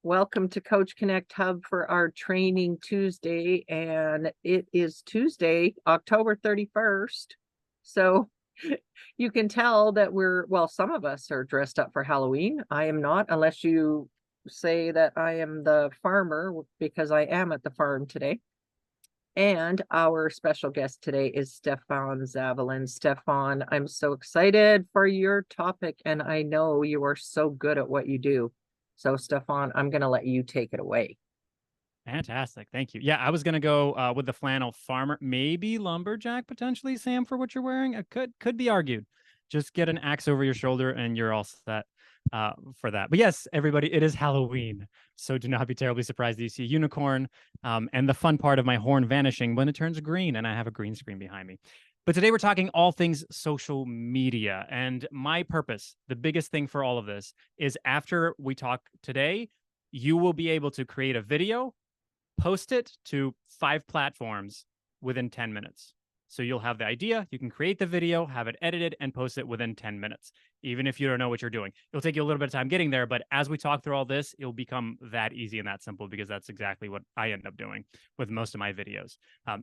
Welcome to Coach Connect Hub for our Training Tuesday, and it is Tuesday, October 31st. So you can tell that some of us are dressed up for Halloween. I am not, unless you say that I am the farmer, because I am at the farm today. And our special guest today is Stefan Zavalin. Stefan, I'm so excited for your topic, and I know you are so good at what you do. So, Stefan, I'm going to let you take it away. Fantastic. Thank you. Yeah, I was gonna go with the flannel farmer, maybe lumberjack potentially, Sam, for what you're wearing. It could be argued. Just get an axe over your shoulder and you're all set for that. But yes, everybody, it is Halloween, so do not be terribly surprised that you see a unicorn and the fun part of my horn vanishing when it turns green and I have a green screen behind me. But today we're talking all things social media, and my purpose, the biggest thing for all of this, is after we talk today, you will be able to create a video, post it to 5 platforms within 10 minutes. So you'll have the idea, you can create the video, have it edited, and post it within 10 minutes, even if you don't know what you're doing. It'll take you a little bit of time getting there, but as we talk through all this, it'll become that easy and that simple, because that's exactly what I end up doing with most of my videos.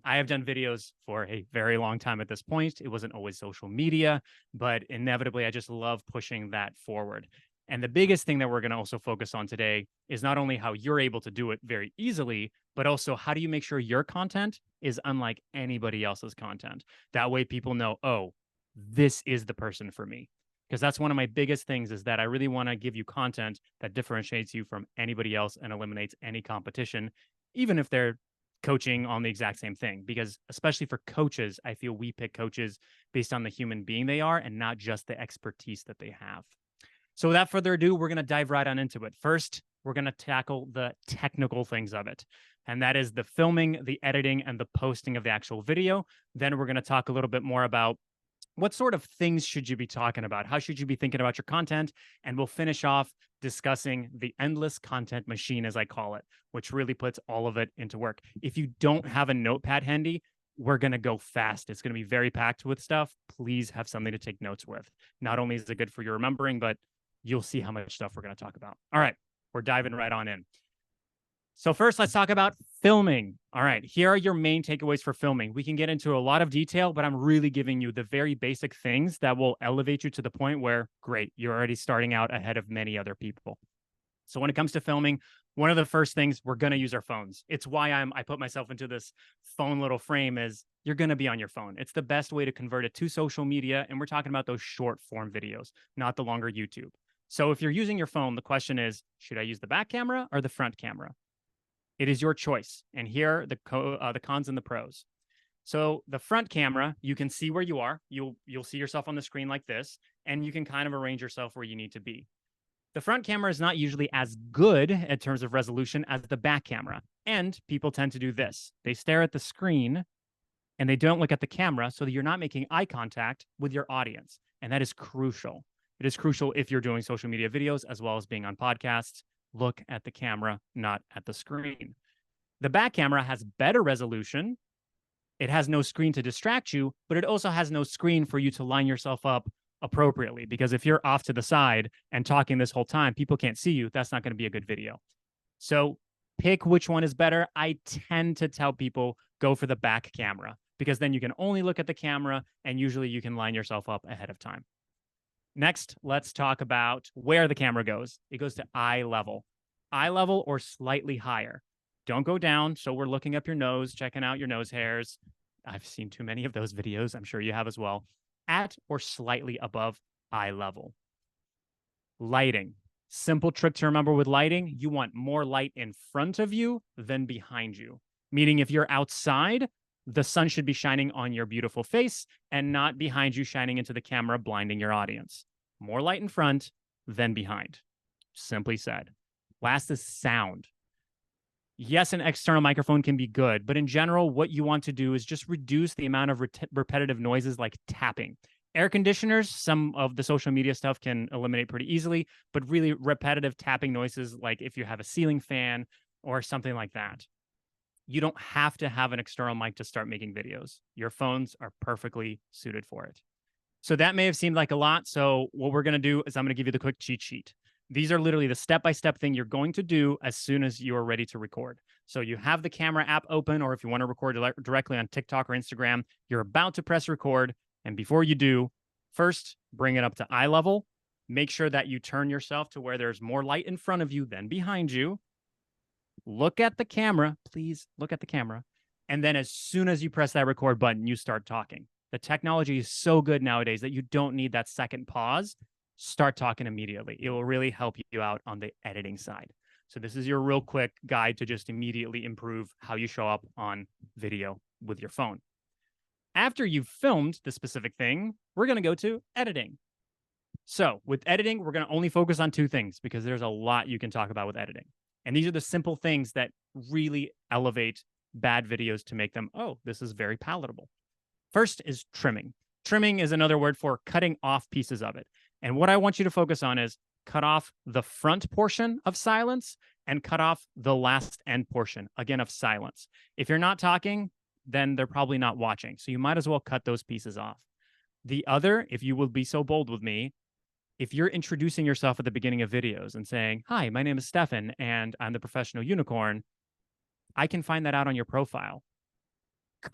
I have done videos for a very long time at this point. It wasn't always social media, but inevitably, I just love pushing that forward. And the biggest thing that we're going to also focus on today is not only how you're able to do it very easily, but also how do you make sure your content is unlike anybody else's content? That way people know, oh, this is the person for me. Because that's one of my biggest things, is that I really want to give you content that differentiates you from anybody else and eliminates any competition, even if they're coaching on the exact same thing. Because especially for coaches, I feel we pick coaches based on the human being they are and not just the expertise that they have. So without further ado, we're going to dive right on into it. First, we're going to tackle the technical things of it. And that is the filming, the editing, and the posting of the actual video. Then we're going to talk a little bit more about what sort of things should you be talking about? How should you be thinking about your content? And we'll finish off discussing the endless content machine, as I call it, which really puts all of it into work. If you don't have a notepad handy, we're going to go fast. It's going to be very packed with stuff. Please have something to take notes with. Not only is it good for your remembering, but you'll see how much stuff we're going to talk about. All right, we're diving right on in. So first, let's talk about filming. All right, here are your main takeaways for filming. We can get into a lot of detail, but I'm really giving you the very basic things that will elevate you to the point where, great, you're already starting out ahead of many other people. So when it comes to filming, one of the first things, we're going to use our phones. It's why I put myself into this phone little frame, is you're going to be on your phone. It's the best way to convert it to social media. And we're talking about those short form videos, not the longer YouTube. So if you're using your phone, the question is, should I use the back camera or the front camera? It is your choice. And here are the cons and the pros. So the front camera, you can see where you are. You'll see yourself on the screen like this, and you can kind of arrange yourself where you need to be. The front camera is not usually as good in terms of resolution as the back camera. And people tend to do this. They stare at the screen and they don't look at the camera, so that you're not making eye contact with your audience. And that is crucial. It is crucial if you're doing social media videos as well as being on podcasts. Look at the camera, not at the screen. The back camera has better resolution. It has no screen to distract you, but it also has no screen for you to line yourself up appropriately. Because if you're off to the side and talking this whole time, people can't see you. That's not going to be a good video. So pick which one is better. I tend to tell people go for the back camera, because then you can only look at the camera and usually you can line yourself up ahead of time. Next, let's talk about where the camera goes. It goes to eye level or slightly higher. Don't go down. So we're looking up your nose, checking out your nose hairs. I've seen too many of those videos. I'm sure you have as well. At or slightly above eye level. Lighting. Simple trick to remember with lighting, you want more light in front of you than behind you. Meaning if you're outside, the sun should be shining on your beautiful face and not behind you, shining into the camera, blinding your audience. More light in front than behind. Simply said. Last is sound. Yes, an external microphone can be good, but in general, what you want to do is just reduce the amount of repetitive noises like tapping. Air conditioners, some of the social media stuff can eliminate pretty easily, but really repetitive tapping noises, like if you have a ceiling fan or something like that. You don't have to have an external mic to start making videos. Your phones are perfectly suited for it. So that may have seemed like a lot. So what we're going to do is I'm going to give you the quick cheat sheet. These are literally the step-by-step thing you're going to do as soon as you are ready to record. So you have the camera app open, or if you want to record directly on TikTok or Instagram, you're about to press record. And before you do, first bring it up to eye level. Make sure that you turn yourself to where there's more light in front of you than behind you. Look at the camera. Please look at the camera. And then as soon as you press that record button, you start talking. The technology is so good nowadays that you don't need that second pause. Start talking immediately. It will really help you out on the editing side. So this is your real quick guide to just immediately improve how you show up on video with your phone. After you've filmed the specific thing, we're going to go to editing. So with editing, we're going to only focus on two things because there's a lot you can talk about with editing. And these are the simple things that really elevate bad videos to make them, oh, this is very palatable. First is trimming. Trimming is another word for cutting off pieces of it. And what I want you to focus on is cut off the front portion of silence and cut off the last end portion, again, of silence. If you're not talking, then they're probably not watching. So you might as well cut those pieces off. The other, if you will be so bold with me, if you're introducing yourself at the beginning of videos and saying, hi, my name is Stefan and I'm the professional unicorn, I can find that out on your profile.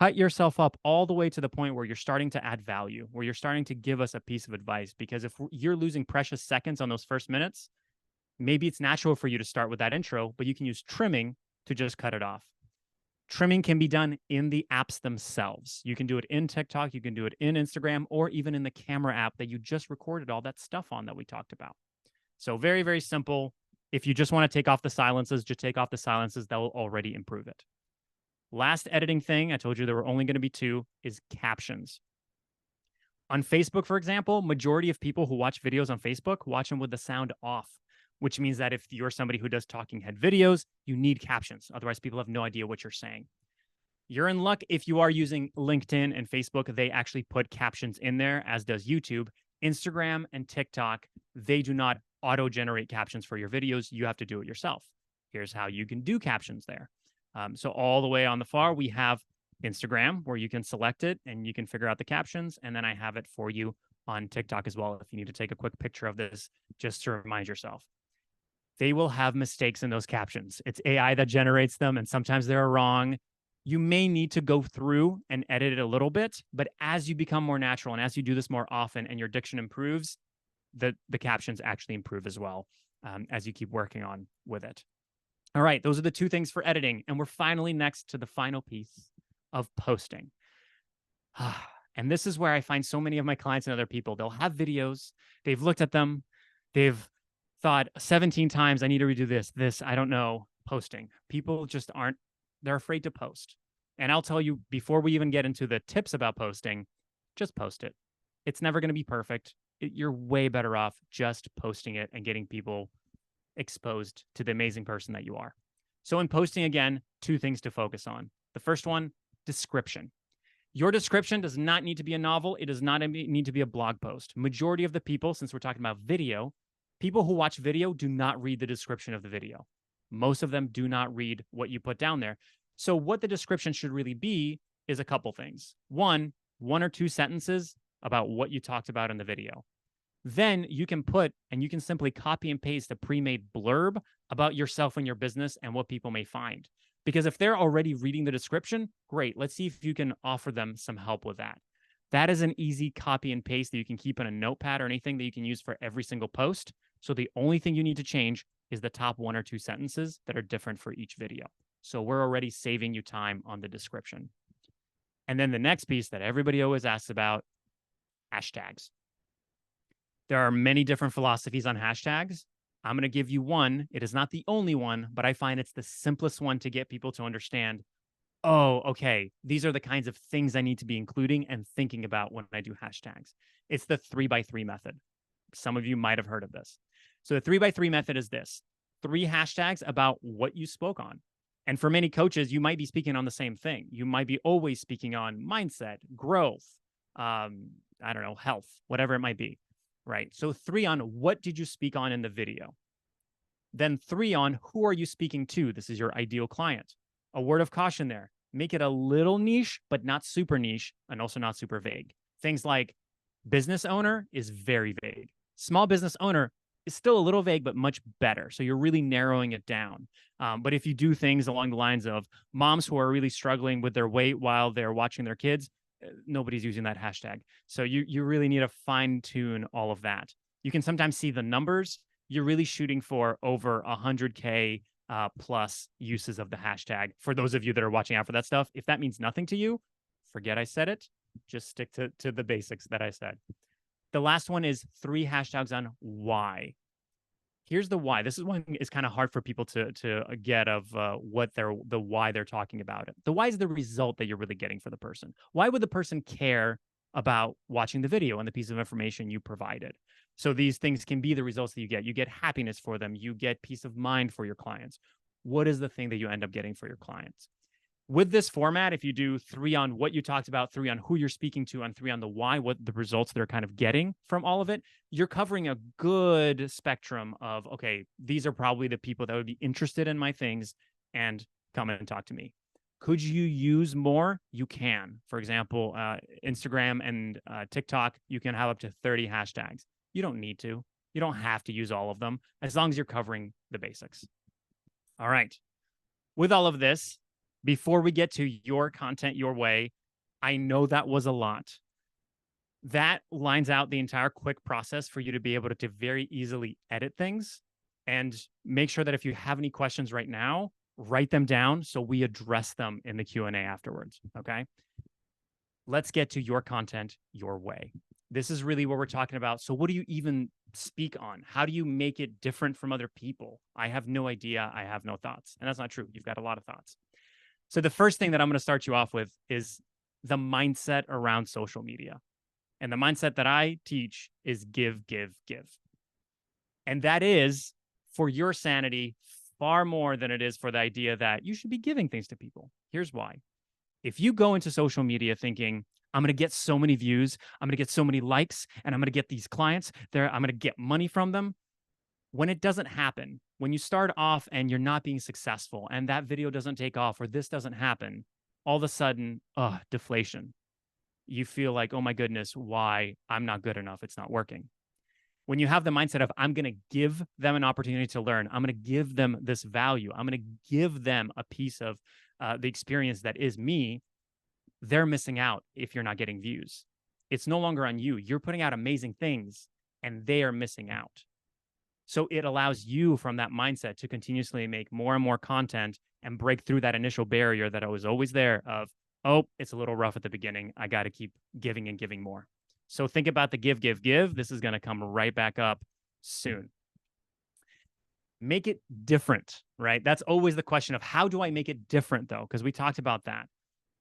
Cut yourself up all the way to the point where you're starting to add value, where you're starting to give us a piece of advice. Because if you're losing precious seconds on those first minutes, maybe it's natural for you to start with that intro, but you can use trimming to just cut it off. Trimming can be done in the apps themselves. You can do it in TikTok, you can do it in Instagram, or even in the camera app that you just recorded all that stuff on that we talked about. So very, very simple. If you just want to take off the silences, just take off the silences. That will already improve it. Last editing thing, I told you there were only going to be two, is captions. On Facebook, for example, majority of people who watch videos on Facebook watch them with the sound off, which means that if you're somebody who does talking head videos, you need captions. Otherwise, people have no idea what you're saying. You're in luck if you are using LinkedIn and Facebook. They actually put captions in there, as does YouTube. Instagram and TikTok, they do not auto-generate captions for your videos. You have to do it yourself. Here's how you can do captions there. So all the way on the far, we have Instagram, where you can select it and you can figure out the captions. And then I have it for you on TikTok as well, if you need to take a quick picture of this just to remind yourself. They will have mistakes in those captions. It's AI that generates them, and sometimes they're wrong. You may need to go through and edit it a little bit, but as you become more natural and as you do this more often and your diction improves, the captions actually improve as well, as you keep working on with it. All right, those are the two things for editing. And we're finally next to the final piece of posting. And this is where I find so many of my clients and other people, they'll have videos, they've looked at them, they've thought 17 times, I need to redo this, I don't know, posting. People just aren't, they're afraid to post. And I'll tell you, before we even get into the tips about posting, just post it. It's never going to be perfect. You're way better off just posting it and getting people exposed to the amazing person that you are. So in posting, again, two things to focus on. The first one, description. Your description does not need to be a novel. It does not need to be a blog post. Majority of the people, since we're talking about video, people who watch video do not read the description of the video. Most of them do not read what you put down there. So what the description should really be is a couple things. One or two sentences about what you talked about in the video. Then you can put, and you can simply copy and paste a pre-made blurb about yourself and your business and what people may find. Because if they're already reading the description, great. Let's see if you can offer them some help with that. That is an easy copy and paste that you can keep in a notepad or anything that you can use for every single post. So the only thing you need to change is the top one or two sentences that are different for each video. So we're already saving you time on the description. And then the next piece that everybody always asks about, hashtags. There are many different philosophies on hashtags. I'm going to give you one. It is not the only one, but I find it's the simplest one to get people to understand, oh, okay, these are the kinds of things I need to be including and thinking about when I do hashtags. It's the 3x3 method. Some of you might have heard of this. So the 3x3 method is this: 3 hashtags about what you spoke on. And for many coaches, you might be speaking on the same thing. You might be always speaking on mindset, growth, I don't know, health, whatever it might be. Right. So 3 on what did you speak on in the video? Then 3 on who are you speaking to? This is your ideal client. A word of caution there. Make it a little niche, but not super niche and also not super vague. Things like business owner is very vague. Small business owner, is still a little vague, but much better. So you're really narrowing it down. But if you do things along the lines of moms who are really struggling with their weight while they're watching their kids, nobody's using that hashtag. So you really need to fine tune all of that. You can sometimes see the numbers. You're really shooting for over 100K plus uses of the hashtag. For those of you that are watching out for that stuff, if that means nothing to you, forget I said it. Just stick to the basics that I said. The last one is 3 hashtags on why. Here's the why. This is one is kind of hard for people to get of the why they're talking about it. The why is the result that you're really getting for the person. Why would the person care about watching the video and the piece of information you provided? So these things can be the results that you get. You get happiness for them. You get peace of mind for your clients. What is the thing that you end up getting for your clients? With this format, if you do 3 on what you talked about, 3 on who you're speaking to, and 3 on the why, what the results they're kind of getting from all of it, you're covering a good spectrum of, okay, these are probably the people that would be interested in my things and come in and talk to me. Could you use more? You can. For example, Instagram and TikTok, you can have up to 30 hashtags. You don't need to. You don't have to use all of them as long as you're covering the basics. All right. With all of this, before we get to your content your way, I know that was a lot. That lines out the entire quick process for you to be able to very easily edit things, and make sure that if you have any questions right now, write them down so we address them in the Q&A afterwards, okay? Let's get to your content your way. This is really what we're talking about. So what do you even speak on? How do you make it different from other people? I have no idea. I have no thoughts. And that's not true. You've got a lot of thoughts. So the first thing that I'm going to start you off with is the mindset around social media. And the mindset that I teach is give, give, give. And that is for your sanity far more than it is for the idea that you should be giving things to people. Here's why. If you go into social media thinking, I'm going to get so many views, I'm going to get so many likes, and I'm going to get these clients, I'm going to get money from them, when it doesn't happen, when you start off and you're not being successful and that video doesn't take off or this doesn't happen, all of a sudden, deflation. You feel like, oh my goodness, why? I'm not good enough. It's not working. When you have the mindset of, I'm going to give them an opportunity to learn, I'm going to give them this value, I'm going to give them a piece of the experience that is me, they're missing out if you're not getting views. It's no longer on you. You're putting out amazing things and they are missing out. So it allows you from that mindset to continuously make more and more content and break through that initial barrier that was always there of, oh, it's a little rough at the beginning. I got to keep giving and giving more. So think about the give, give, give. This is going to come right back up soon. Make it different, right? That's always the question of how do I make it different though? Because we talked about that.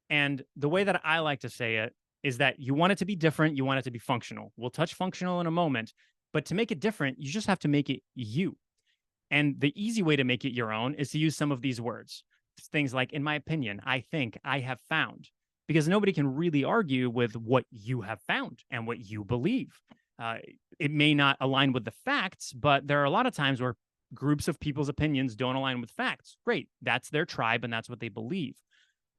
And the way that I like to say it is that you want it to be different. You want it to be functional. We'll touch functional in a moment. But to make it different, you just have to make it you. And the easy way to make it your own is to use some of these words. Things like, in my opinion, I think, I have found. Because nobody can really argue with what you have found and what you believe. It may not align with the facts, but there are a lot of times where groups of people's opinions don't align with facts. Great. That's their tribe and that's what they believe.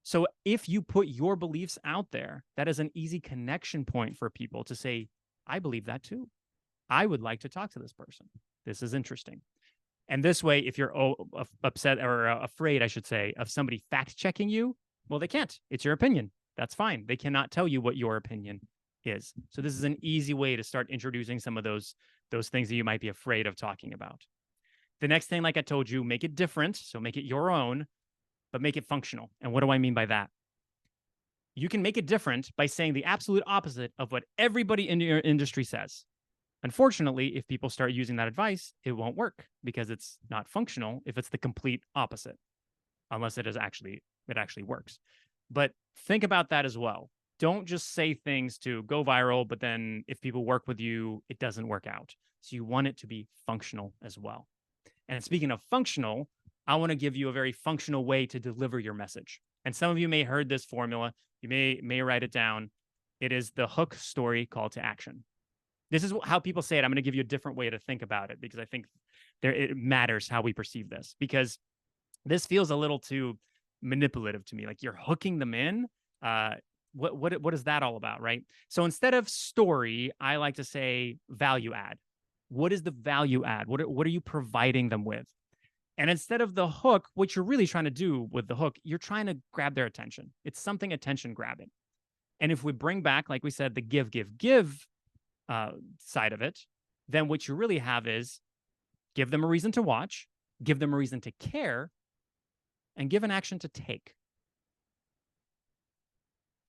So if you put your beliefs out there, that is an easy connection point for people to say, I believe that too. I would like to talk to this person. This is interesting. And this way, if you're upset or afraid, I should say, of somebody fact checking you, well, they can't. It's your opinion. That's fine. They cannot tell you what your opinion is. So this is an easy way to start introducing some of those things that you might be afraid of talking about. The next thing, like I told you, make it different. So make it your own, but make it functional. And what do I mean by that? You can make it different by saying the absolute opposite of what everybody in your industry says. Unfortunately, if people start using that advice, it won't work because it's not functional if it's the complete opposite, unless it actually works. But think about that as well. Don't just say things to go viral, but then if people work with you, it doesn't work out. So you want it to be functional as well. And speaking of functional, I want to give you a very functional way to deliver your message. And some of you may have heard this formula. You may write it down. It is the hook, story, call to action. This is how people say it. I'm going to give you a different way to think about it because I think it matters how we perceive this, because this feels a little too manipulative to me. Like you're hooking them in. What is that all about, right? So instead of story, I like to say value add. What is the value add? What are you providing them with? And instead of the hook, what you're really trying to do with the hook, you're trying to grab their attention. It's something attention grabbing. And if we bring back, like we said, the give side of it, then what you really have is give them a reason to watch, give them a reason to care, and give an action to take.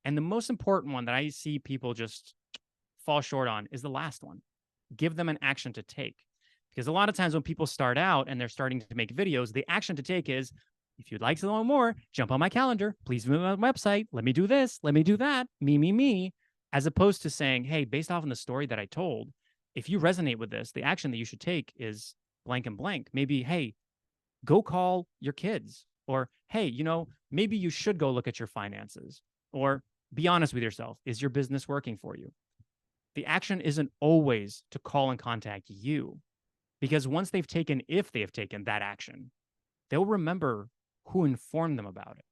And the most important one that I see people just fall short on is the last one. Give them an action to take. Because a lot of times when people start out and they're starting to make videos, the action to take is, if you'd like to know more, jump on my calendar. Please visit my website. Let me do this. Let me do that. Me. As opposed to saying, hey, based off on the story that I told, if you resonate with this, the action that you should take is blank and blank. Maybe, hey, go call your kids. Or, hey, maybe you should go look at your finances. Or be honest with yourself. Is your business working for you? The action isn't always to call and contact you. Because once if they have taken that action, they'll remember who informed them about it.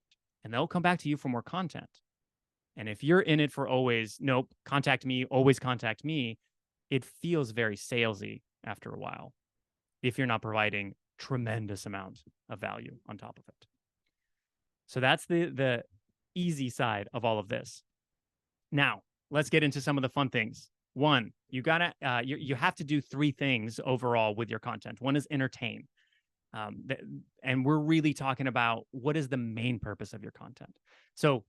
And they'll come back to you for more content. And if you're in it for always, nope, contact me, always contact me, it feels very salesy after a while if you're not providing tremendous amount of value on top of it. So that's the easy side of all of this. Now, let's get into some of the fun things. One, you have to do three things overall with your content. One is entertain. And we're really talking about what is the main purpose of your content. So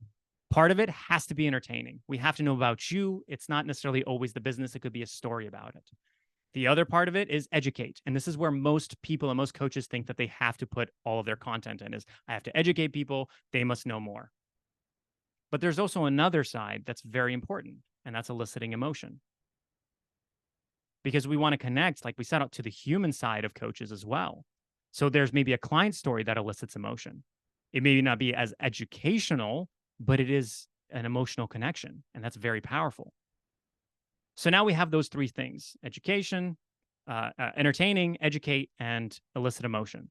part of it has to be entertaining. We have to know about you. It's not necessarily always the business. It could be a story about it. The other part of it is educate. And this is where most people and most coaches think that they have to put all of their content in, is I have to educate people. They must know more. But there's also another side that's very important, and that's eliciting emotion. Because we want to connect, like we said, to the human side of coaches as well. So there's maybe a client story that elicits emotion. It may not be as educational, but it is an emotional connection, and that's very powerful. So now we have those three things: education, entertaining, educate, and elicit emotion.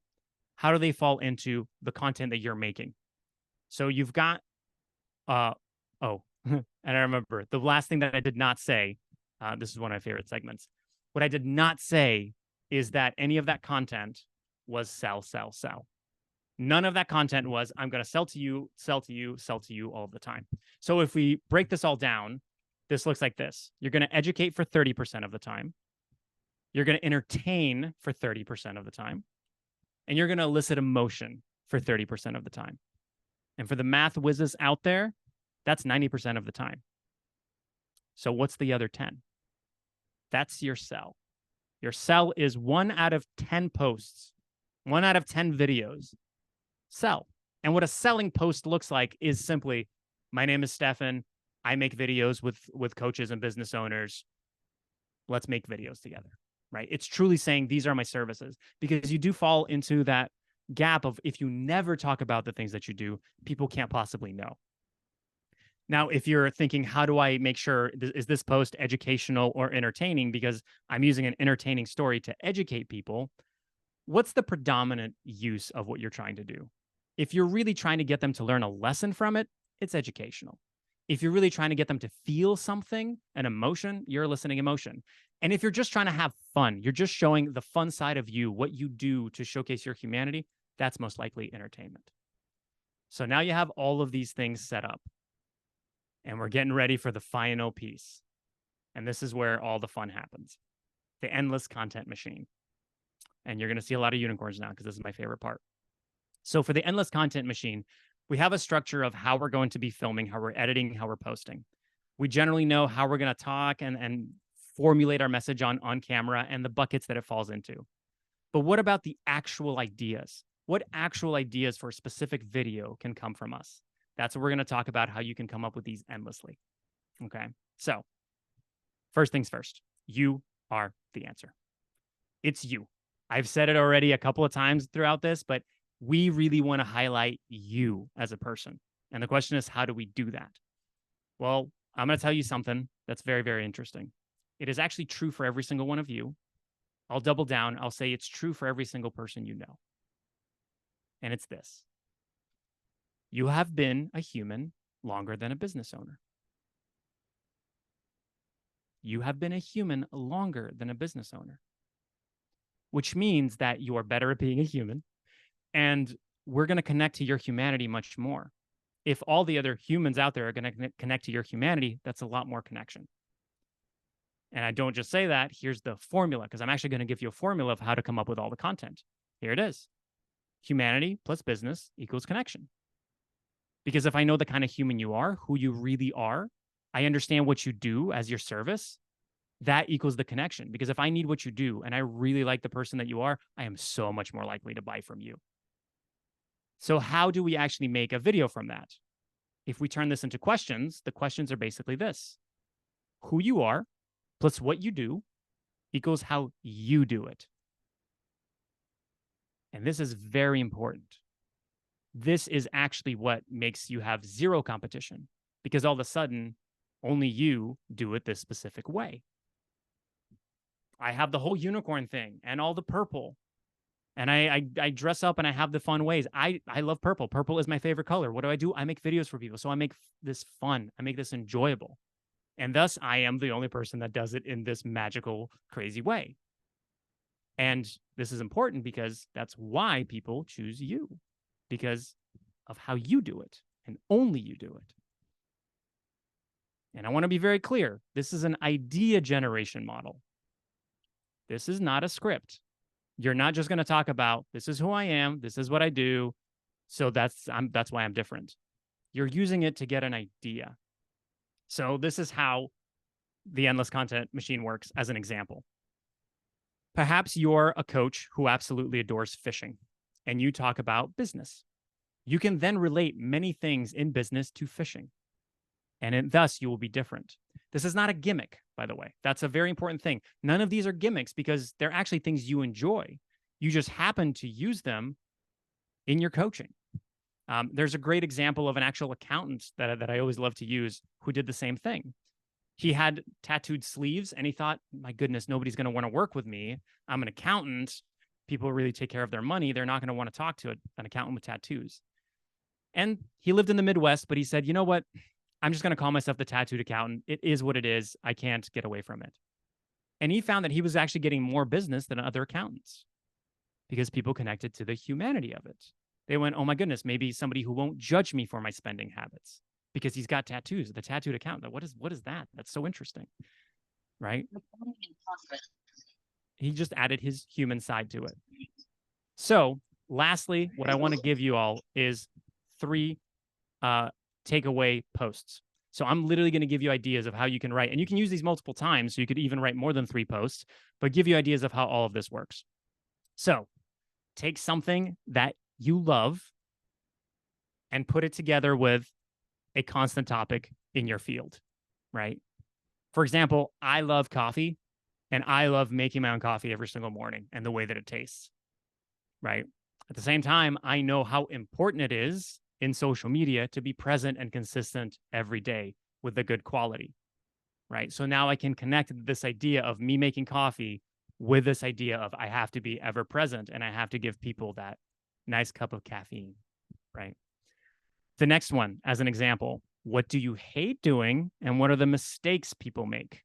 How do they fall into the content that you're making? So you've got, and I remember the last thing that I did not say, this is one of my favorite segments. What I did not say is that any of that content was sell. None of that content was, I'm going to sell to you all the time. So if we break this all down, this looks like this. You're going to educate for 30% of the time. You're going to entertain for 30% of the time. And you're going to elicit emotion for 30% of the time. And for the math whizzes out there, that's 90% of the time. So what's the other 10? That's your sell. Your sell is 1 out of 10 posts, 1 out of 10 videos. Sell. And what a selling post looks like is simply, my name is Stefan. I make videos with coaches and business owners. Let's make videos together, right? It's truly saying these are my services, because you do fall into that gap of, if you never talk about the things that you do, people can't possibly know. Now, if you're thinking, how do I make sure, is this post educational or entertaining? Because I'm using an entertaining story to educate people. What's the predominant use of what you're trying to do? If you're really trying to get them to learn a lesson from it, it's educational. If you're really trying to get them to feel something, an emotion, you're eliciting emotion. And if you're just trying to have fun, you're just showing the fun side of you, what you do to showcase your humanity, that's most likely entertainment. So now you have all of these things set up. And we're getting ready for the final piece. And this is where all the fun happens. The endless content machine. And you're going to see a lot of unicorns now, because this is my favorite part. So for the endless content machine, we have a structure of how we're going to be filming, how we're editing, how we're posting. We generally know how we're going to talk and formulate our message on camera and the buckets that it falls into. But what about the actual ideas? What actual ideas for a specific video can come from us? That's what we're going to talk about, how you can come up with these endlessly. Okay. So first things first, you are the answer. It's you. I've said it already a couple of times throughout this, but we really want to highlight you as a person. And the question is, how do we do that? Well, I'm going to tell you something that's very, very interesting. It is actually true for every single one of you. I'll double down. I'll say it's true for every single person you know. And it's this. You have been a human longer than a business owner. You have been a human longer than a business owner. which means that you are better at being a human, and we're going to connect to your humanity much more. If all the other humans out there are going to connect to your humanity, that's a lot more connection. And I don't just say that. Here's the formula, because I'm actually going to give you a formula of how to come up with all the content. Here it is. Humanity plus business equals connection. Because if I know the kind of human you are, who you really are, I understand what you do as your service, that equals the connection. Because if I need what you do and I really like the person that you are, I am so much more likely to buy from you. So how do we actually make a video from that? If we turn this into questions, the questions are basically this: who you are plus what you do equals how you do it. And this is very important. This is actually what makes you have zero competition, because all of a sudden, only you do it this specific way. I have the whole unicorn thing and all the purple. And I dress up and I have the fun ways. I love purple. Purple is my favorite color. What do? I make videos for people. So I make this fun. I make this enjoyable. And thus, I am the only person that does it in this magical, crazy way. And this is important because that's why people choose you, because of how you do it, and only you do it. And I want to be very clear. This is an idea generation model. This is not a script. You're not just going to talk about, this is who I am, this is what I do, so that's why I'm different. You're using it to get an idea. So this is how the endless content machine works as an example. Perhaps you're a coach who absolutely adores fishing, and you talk about business. You can then relate many things in business to fishing, and thus you will be different. This is not a gimmick, by the way. That's a very important thing. None of these are gimmicks because they're actually things you enjoy. You just happen to use them in your coaching. There's a great example of an actual accountant that I always love to use who did the same thing. He had tattooed sleeves and he thought, my goodness, nobody's going to want to work with me. I'm an accountant. People really take care of their money. They're not going to want to talk to an accountant with tattoos. And he lived in the Midwest, but he said, you know what? I'm just going to call myself the tattooed accountant. It is what it is. I can't get away from it. And he found that he was actually getting more business than other accountants because people connected to the humanity of it. They went, oh my goodness, maybe somebody who won't judge me for my spending habits because he's got tattoos, the tattooed accountant. What is that? That's so interesting, right? He just added his human side to it. So lastly, what I want to give you all is 3 takeaway posts. So I'm literally going to give you ideas of how you can write, and you can use these multiple times. So you could even write more than 3 posts, but give you ideas of how all of this works. So take something that you love and put it together with a constant topic in your field, right? For example, I love coffee and I love making my own coffee every single morning and the way that it tastes, right? At the same time, I know how important it is in social media to be present and consistent every day with the good quality, right? So now I can connect this idea of me making coffee with this idea of I have to be ever present and I have to give people that nice cup of caffeine, right? The next one, as an example, what do you hate doing and what are the mistakes people make,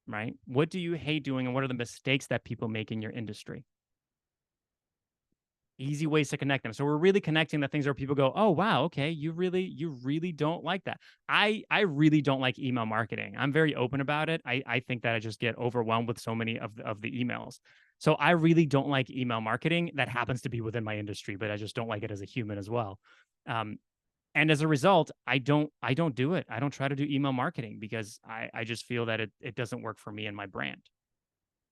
right? What do you hate doing and what are the mistakes that people make in your industry? Easy ways to connect them. So we're really connecting the things where people go, oh, wow, okay, you really don't like that. I really don't like email marketing. I'm very open about it. I think that I just get overwhelmed with so many of the emails. So I really don't like email marketing. That happens to be within my industry, but I just don't like it as a human as well. And as a result, I don't do it. I don't try to do email marketing because I just feel that it doesn't work for me and my brand,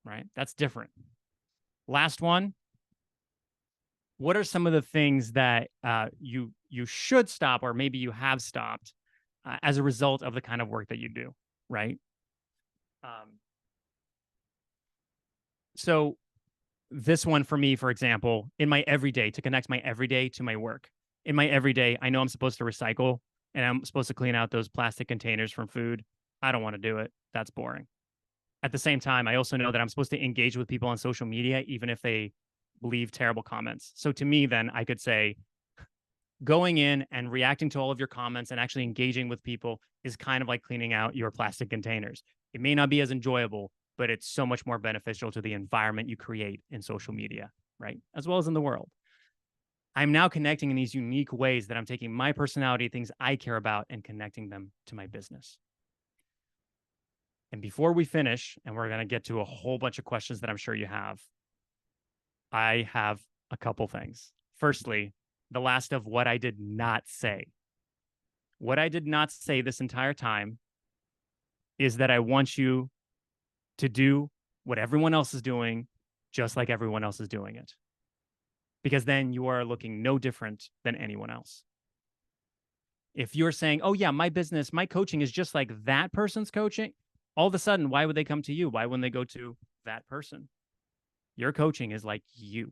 right? That's different. Last one. What are some of the things that you should stop, or maybe you have stopped as a result of the kind of work that you do, right? So this one for me, for example, in my everyday, to connect my everyday to my work. In my everyday, I know I'm supposed to recycle and I'm supposed to clean out those plastic containers from food. I don't want to do it. That's boring. At the same time, I also know that I'm supposed to engage with people on social media, even if they leave terrible comments. So to me, then I could say going in and reacting to all of your comments and actually engaging with people is kind of like cleaning out your plastic containers. It may not be as enjoyable, but it's so much more beneficial to the environment you create in social media, right? As well as in the world. I'm now connecting in these unique ways that I'm taking my personality, things I care about, and connecting them to my business. And before we finish, and we're going to get to a whole bunch of questions that I'm sure you have, I have a couple things. Firstly, the last of what I did not say. What I did not say this entire time is that I want you to do what everyone else is doing, just like everyone else is doing it. Because then you are looking no different than anyone else. If you're saying, oh, yeah, my business, my coaching is just like that person's coaching, all of a sudden, why would they come to you? Why wouldn't they go to that person? Your coaching is like you.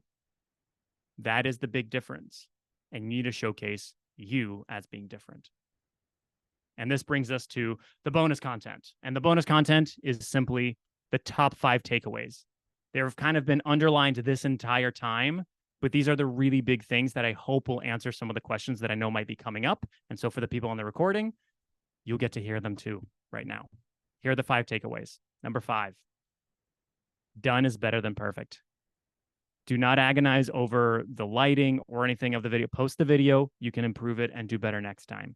That is the big difference. And you need to showcase you as being different. And this brings us to the bonus content. And the bonus content is simply the top 5 takeaways. They've kind of been underlined this entire time, but these are the really big things that I hope will answer some of the questions that I know might be coming up. And so for the people on the recording, you'll get to hear them too right now. Here are the 5 takeaways. Number 5, done is better than perfect. Do not agonize over the lighting or anything of the video. Post the video. You can improve it and do better next time.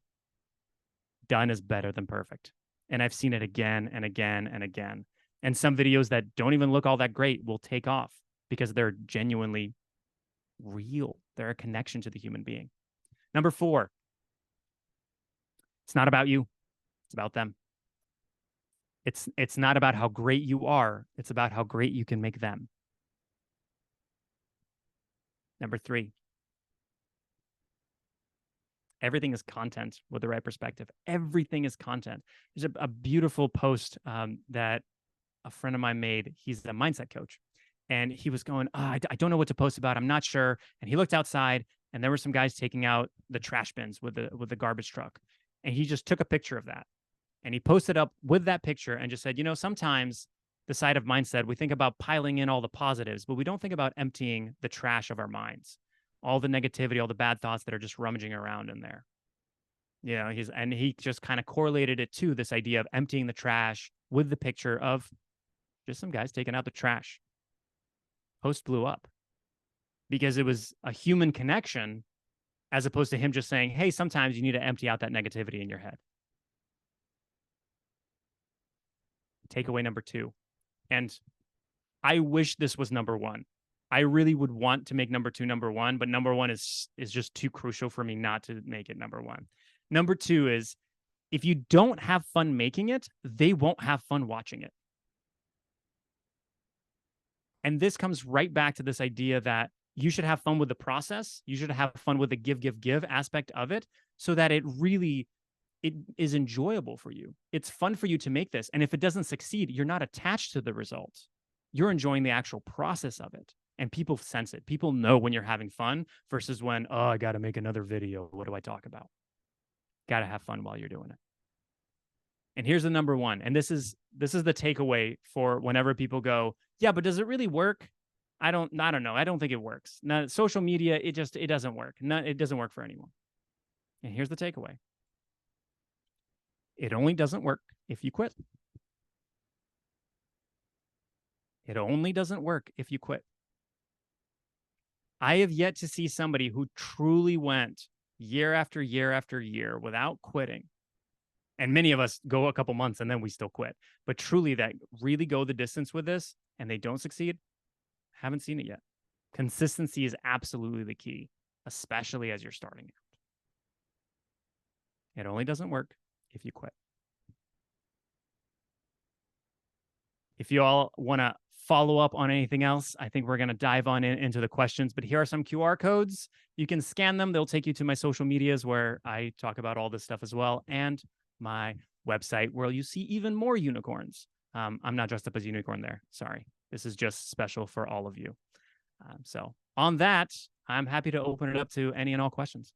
Done is better than perfect. And I've seen it again and again and again. And some videos that don't even look all that great will take off because they're genuinely real. They're a connection to the human being. Number 4, it's not about you. It's about them. It's not about how great you are. It's about how great you can make them. Number 3, everything is content with the right perspective. Everything is content. There's a beautiful post that a friend of mine made. He's a mindset coach. And he was going, I don't know what to post about. I'm not sure. And he looked outside and there were some guys taking out the trash bins with the garbage truck. And he just took a picture of that. And he posted up with that picture and just said, sometimes the side of mindset, we think about piling in all the positives, but we don't think about emptying the trash of our minds, all the negativity, all the bad thoughts that are just rummaging around in there. He just kind of correlated it to this idea of emptying the trash with the picture of just some guys taking out the trash. Post blew up because it was a human connection as opposed to him just saying, hey, sometimes you need to empty out that negativity in your head. Takeaway number 2. And I wish this was number 1. I really would want to make number 2 number 1, but number 1 is just too crucial for me not to make it number 1. Number 2 is if you don't have fun making it, they won't have fun watching it. And this comes right back to this idea that you should have fun with the process. You should have fun with the give aspect of it so that it is enjoyable for you. It's fun for you to make this. And if it doesn't succeed, you're not attached to the results. You're enjoying the actual process of it. And people sense it. People know when you're having fun versus when, I got to make another video. What do I talk about? Got to have fun while you're doing it. And here's the number 1. And this is the takeaway for whenever people go, yeah, but does it really work? I don't know. I don't think it works. Now, social media, it doesn't work. It doesn't work for anyone. And here's the takeaway. It only doesn't work if you quit. It only doesn't work if you quit. I have yet to see somebody who truly went year after year after year without quitting. And many of us go a couple months and then we still quit. But truly that really go the distance with this and they don't succeed, haven't seen it yet. Consistency is absolutely the key, especially as you're starting out. It only doesn't work if you quit. If you all want to follow up on anything else, I think we're going to dive on into the questions. But here are some QR codes. You can scan them. They'll take you to my social medias where I talk about all this stuff as well, and my website where you see even more unicorns. I'm not dressed up as a unicorn there. Sorry. This is just special for all of you. So on that, I'm happy to open it up to any and all questions.